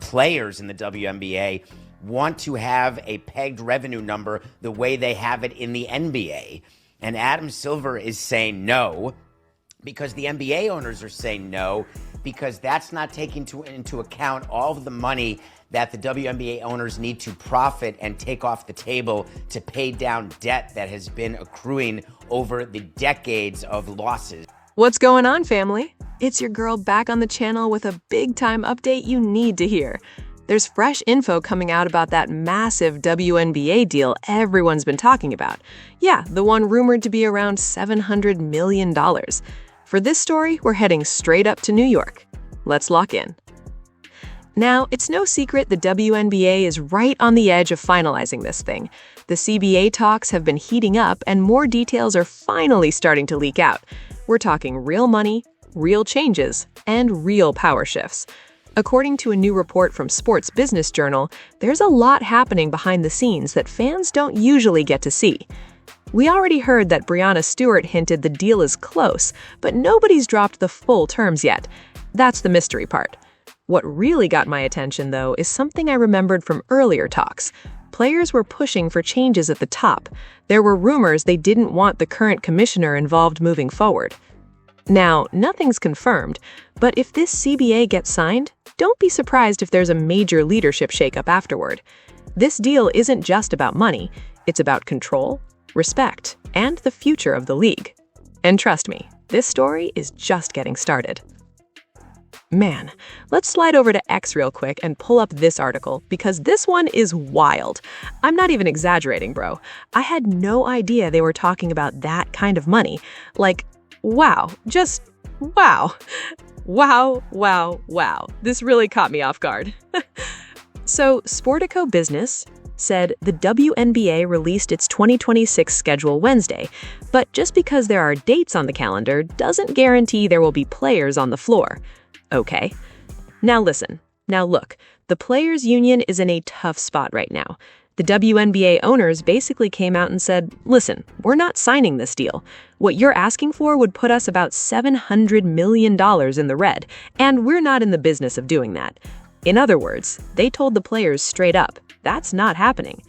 players in the WNBA want to have a pegged revenue number the way they have it in the NBA. And Adam Silver is saying no, because the NBA owners are saying no, because that's not taking into account all of the money that the WNBA owners need to profit and take off the table to pay down debt that has been accruing over the decades of losses. What's going on, family? It's your girl back on the channel with a big-time update you need to hear. There's fresh info coming out about that massive WNBA deal everyone's been talking about. Yeah, the one rumored to be around $700 million. For this story, we're heading straight up to New York. Let's lock in. Now, it's no secret the WNBA is right on the edge of finalizing this thing. The CBA talks have been heating up and more details are finally starting to leak out. We're talking real money, real changes, and real power shifts. According to a new report from Sports Business Journal, there's a lot happening behind the scenes that fans don't usually get to see. We already heard that Breanna Stewart hinted the deal is close, but nobody's dropped the full terms yet. That's the mystery part. What really got my attention, though, is something I remembered from earlier talks. Players were pushing for changes at the top. There were rumors they didn't want the current commissioner involved moving forward. Now, nothing's confirmed, but if this CBA gets signed, don't be surprised if there's a major leadership shakeup afterward. This deal isn't just about money, it's about control, respect, and the future of the league. And trust me, this story is just getting started. Man, let's slide over to X real quick and pull up this article, because this one is wild. I'm not even exaggerating, bro. I had no idea they were talking about that kind of money. Like, wow, just wow. Wow, wow, wow. This really caught me off guard. So, Sportico Business said the WNBA released its 2026 schedule Wednesday, but just because there are dates on the calendar doesn't guarantee there will be players on the floor. Okay. Now listen. Now look, the Players Union is in a tough spot right now. The WNBA owners basically came out and said, listen, we're not signing this deal. What you're asking for would put us about $700 million in the red, and we're not in the business of doing that. In other words, they told the players straight up, that's not happening.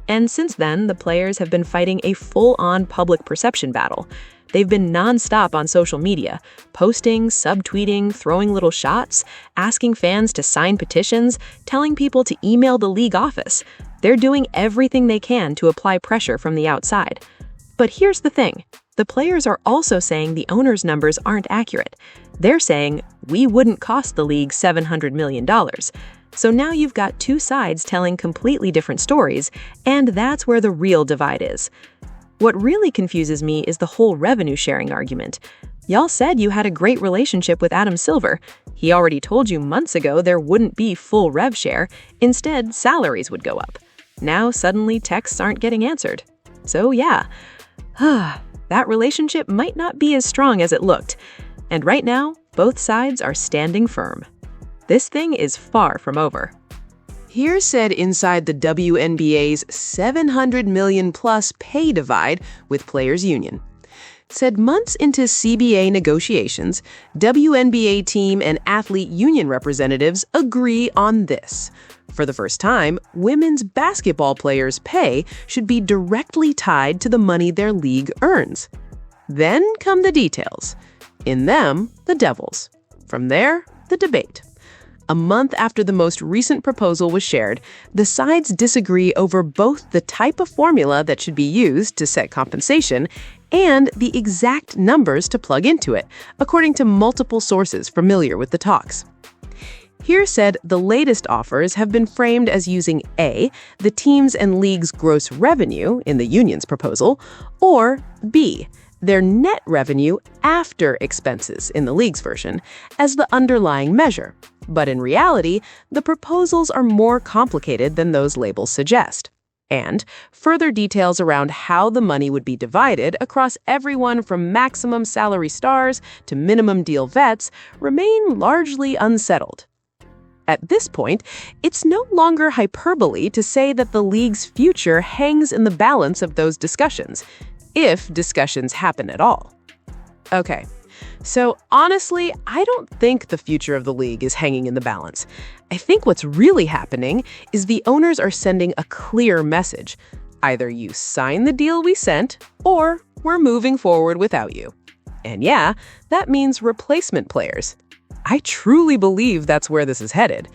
And since then, the players have been fighting a full-on public perception battle. They've been nonstop on social media, posting, subtweeting, throwing little shots, asking fans to sign petitions, telling people to email the league office. They're doing everything they can to apply pressure from the outside. But here's the thing. The players are also saying the owners' numbers aren't accurate. They're saying, we wouldn't cost the league $700 million. So now you've got two sides telling completely different stories, and that's where the real divide is. What really confuses me is the whole revenue sharing argument. Y'all said you had a great relationship with Adam Silver. He already told you months ago there wouldn't be full rev share. Instead, salaries would go up. Now suddenly texts aren't getting answered. So yeah, that relationship might not be as strong as it looked. And right now, both sides are standing firm. This thing is far from over. Here's said inside the WNBA's $700 million-plus pay divide with Players Union. Said months into CBA negotiations, WNBA team and athlete union representatives agree on this. For the first time, women's basketball players' pay should be directly tied to the money their league earns. Then come the details. In them, the devils. From there, the debate. A month after the most recent proposal was shared, the sides disagree over both the type of formula that should be used to set compensation and the exact numbers to plug into it, according to multiple sources familiar with the talks. Here said the latest offers have been framed as using A, the team's and league's gross revenue in the union's proposal, or B, their net revenue after expenses in the league's version, as the underlying measure. But in reality, the proposals are more complicated than those labels suggest. And further details around how the money would be divided across everyone from maximum salary stars to minimum deal vets remain largely unsettled. At this point, it's no longer hyperbole to say that the league's future hangs in the balance of those discussions, if discussions happen at all. Okay, So honestly, I don't think the future of the league is hanging in the balance. I think what's really happening is the owners are sending a clear message. Either you sign the deal we sent, or we're moving forward without you. And yeah, that means replacement players. I truly believe that's where this is headed.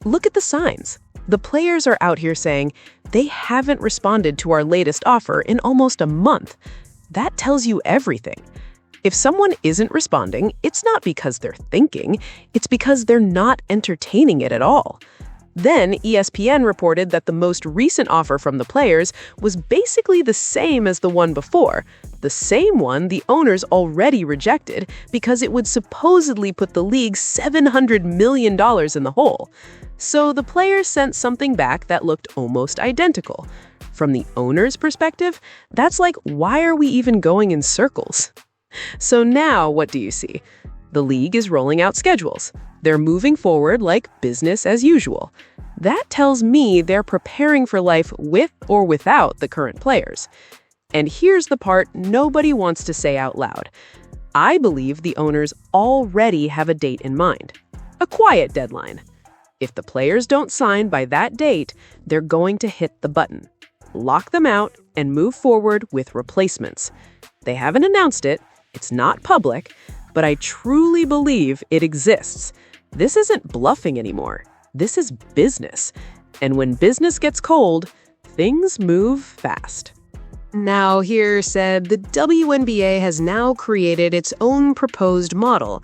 Look at the signs. The players are out here saying they haven't responded to our latest offer in almost a month. That tells you everything. If someone isn't responding, it's not because they're thinking, it's because they're not entertaining it at all. Then ESPN reported that the most recent offer from the players was basically the same as the one before, the same one the owners already rejected because it would supposedly put the league $700 million in the hole. So the players sent something back that looked almost identical. From the owner's perspective, that's like, why are we even going in circles? So now what do you see? The league is rolling out schedules. They're moving forward like business as usual. That tells me they're preparing for life with or without the current players. And here's the part nobody wants to say out loud. I believe the owners already have a date in mind. A quiet deadline. If the players don't sign by that date, they're going to hit the button, lock them out, and move forward with replacements. They haven't announced it, it's not public, but I truly believe it exists. This isn't bluffing anymore. This is business. And when business gets cold, things move fast. Now, here said, the WNBA has now created its own proposed model.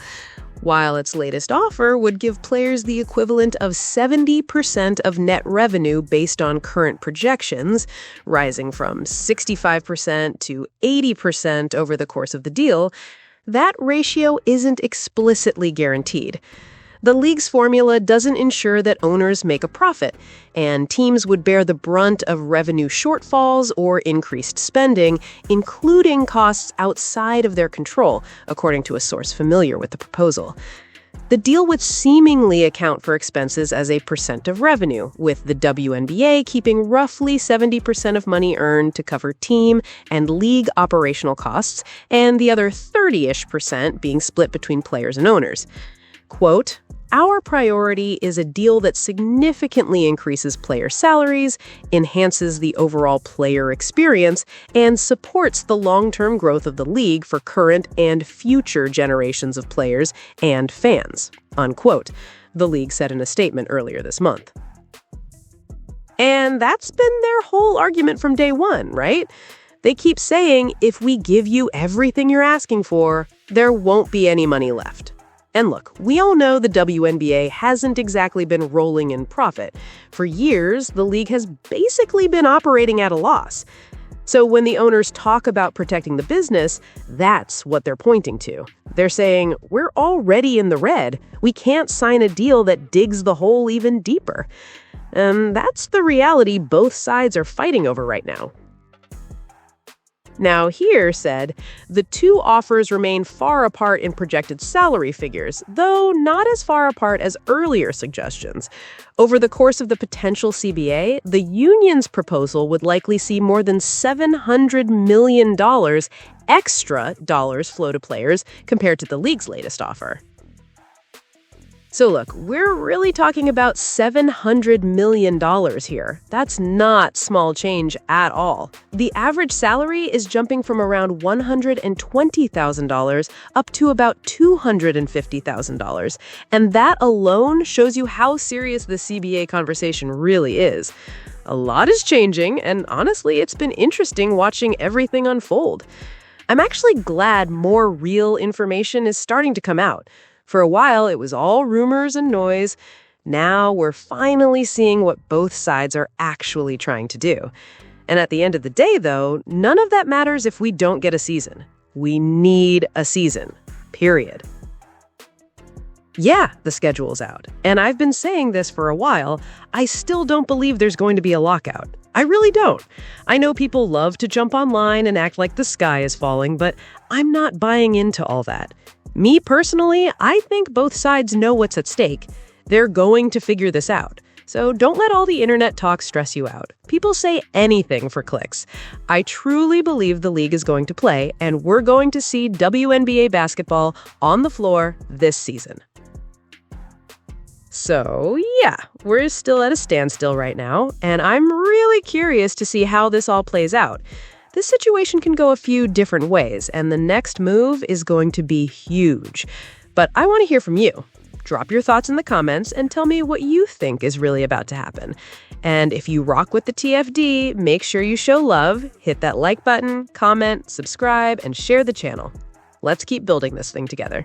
While its latest offer would give players the equivalent of 70% of net revenue based on current projections, rising from 65% to 80% over the course of the deal, that ratio isn't explicitly guaranteed. The league's formula doesn't ensure that owners make a profit, and teams would bear the brunt of revenue shortfalls or increased spending, including costs outside of their control, according to a source familiar with the proposal. The deal would seemingly account for expenses as a percent of revenue, with the WNBA keeping roughly 70% of money earned to cover team and league operational costs, and the other 30-ish% being split between players and owners. Quote, "Our priority is a deal that significantly increases player salaries, enhances the overall player experience, and supports the long-term growth of the league for current and future generations of players and fans," unquote, the league said in a statement earlier this month. And that's been their whole argument from day one, right? They keep saying, if we give you everything you're asking for, there won't be any money left. And look, we all know the WNBA hasn't exactly been rolling in profit. For years, the league has basically been operating at a loss. So when the owners talk about protecting the business, that's what they're pointing to. They're saying, we're already in the red. We can't sign a deal that digs the hole even deeper. And that's the reality both sides are fighting over right now. Now, here said, the two offers remain far apart in projected salary figures, though not as far apart as earlier suggestions. Over the course of the potential CBA, the union's proposal would likely see more than $700 million extra dollars flow to players compared to the league's latest offer. So look, we're really talking about $700 million here. That's not small change at all. The average salary is jumping from around $120,000 up to about $250,000. And that alone shows you how serious the CBA conversation really is. A lot is changing, and honestly, it's been interesting watching everything unfold. I'm actually glad more real information is starting to come out. For a while, it was all rumors and noise. Now we're finally seeing what both sides are actually trying to do. And at the end of the day, though, none of that matters if we don't get a season. We need a season. Period. Yeah, the schedule's out. And I've been saying this for a while. I still don't believe there's going to be a lockout. I really don't. I know people love to jump online and act like the sky is falling, but I'm not buying into all that. Me personally, I think both sides know what's at stake. They're going to figure this out. So don't let all the internet talk stress you out. People say anything for clicks. I truly believe the league is going to play, and we're going to see WNBA basketball on the floor this season. So, yeah, we're still at a standstill right now, and I'm really curious to see how this all plays out. This situation can go a few different ways, and the next move is going to be huge. But I want to hear from you. Drop your thoughts in the comments and tell me what you think is really about to happen. And if you rock with the TFD, make sure you show love, hit that like button, comment, subscribe, and share the channel. Let's keep building this thing together.